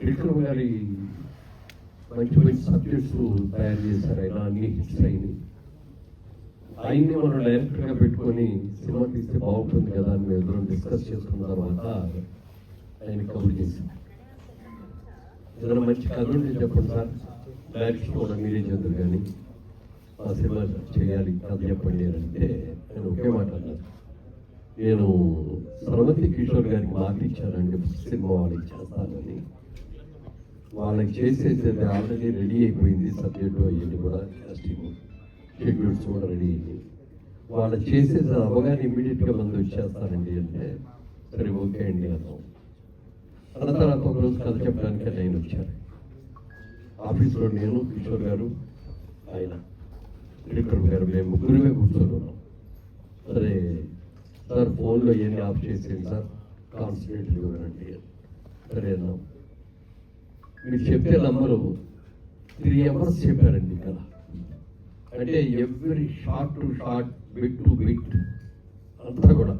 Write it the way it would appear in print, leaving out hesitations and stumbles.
విక్రమ్ గారి మంచి మంచి సబ్జెక్ట్స్ తయారు చేశారు. ఆయన అన్ని హిట్స్ అయినాయి. ఆయన్ని మనం డైరెక్టర్గా పెట్టుకొని సినిమా తీస్తే బాగుంటుంది కదా అని మేము ఎదురు డిస్కస్ చేసుకున్న తర్వాత ఆయన కబుర్ చేశాం. ఏదైనా మంచి కథ ఉంటే చెప్పండి సార్, డైరెక్షన్ కూడా మీరే చదువు కానీ ఆ సినిమా చేయాలి, కథ చెప్పండి అని అంటే నేను ఒకే మాట అన్నాను. నేను సర్వతి కిషోర్ గారికి మాట ఇచ్చానండి సినిమా వాళ్ళకి చేస్తానని. వాళ్ళకి చేసేది ఆల్రెడీ రెడీ అయిపోయింది, సబ్జెక్టు అయ్యింది కూడా, కాస్టింగ్ షెడ్యూల్స్ కూడా రెడీ అయ్యింది. వాళ్ళు చేసేది అవగానే ఇమ్మీడియట్గా మంది వచ్చేస్తానండి అంటే సరే ఓకే అండి అన్నాం. అన్న తర్వాత ఒకరోజు కథ చెప్పడానికి నేను వచ్చాను. ఆఫీస్లో నేను, కిషోర్ గారు, ఆయన విక్రమ్ గారు, మేము ముగ్గురుమే కూర్చొని ఉన్నాం. సరే సార్ ఫోన్లో ఇవన్నీ ఆఫ్ చేసేయండి సార్, కాన్సన్ట్రేట్ ఇవ్వనండి. సరే అన్నాం. మీరు చెప్పే నంబరు 3 hours చెప్పారండి ఇక్కడ. అంటే every shot to short, bit to bit అంతా కూడా